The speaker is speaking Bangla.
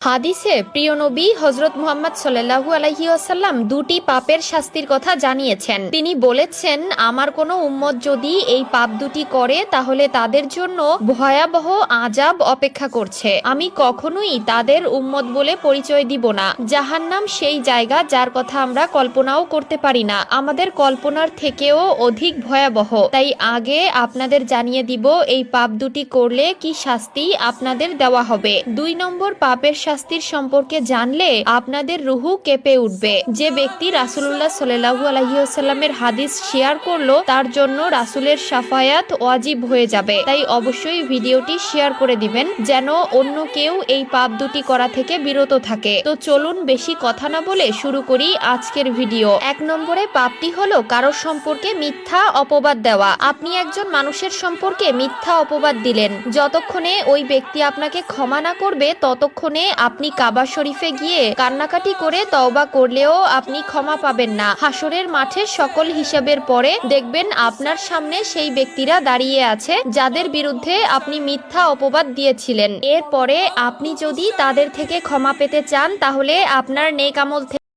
হাদিসে প্রিয় নবী হযরত মুহাম্মদ সাল্লাল্লাহু আলাইহি ওয়াসাল্লাম দুটি পাপের শাস্তির কথা জানিয়েছেন। তিনি বলেছেন, আমার কোনো উম্মত যদি এই পাপ দুটি করে তাহলে তাদের জন্য ভয়াবহ আযাব অপেক্ষা করছে। আমি কখনোই তাদের উম্মত বলে পরিচয় দিব না। জাহান্নাম সেই জায়গা যার কথা আমরা কল্পনাও করতে পারি না, আমাদের কল্পনার থেকেও অধিক ভয়াবহ। তাই আগে আপনাদের জানিয়ে দিব এই পাপ দুটি করলে কি শাস্তি আপনাদের দেওয়া হবে। 2 নম্বর পাপের শাস্তির সম্পর্কে জানলে আপনাদের রুহু কেঁপে উঠবে। যে ব্যক্তি রাসূলুল্লাহ সাল্লাল্লাহু আলাইহি ওয়াসাল্লামের হাদিস শেয়ার করলো তার জন্য রাসূলের শাফায়াত ওয়াজিব হয়ে যাবে। তাই অবশ্যই ভিডিওটি শেয়ার করে দিবেন যেন অন্য কেউ এই পাপ দুটি করা থেকে বিরত থাকে। তো চলুন বেশি কথা না বলে শুরু করি আজকের ভিডিও। 1 নম্বরে পাপটি হলো কারো সম্পর্কে মিথ্যা অপবাদ দেওয়া। আপনি একজন মানুষের সম্পর্কে মিথ্যা অপবাদ দিলেন, যতক্ষণে ওই ব্যক্তি আপনাকে ক্ষমা না করবে ততক্ষণে আপনি কাবা শরীফে গিয়ে কান্নাকাটি করে তওবা করলেও আপনি ক্ষমা পাবেন না। হাসরের মাঠে সকল হিসাবের পরে দেখবেন আপনার সামনে সেই ব্যক্তিরা দাঁড়িয়ে আছে যাদের বিরুদ্ধে আপনি মিথ্যা অপবাদ দিয়েছিলেন। এরপরে আপনি যদি তাদের থেকে ক্ষমা পেতে চান তাহলে আপনার নেক আমল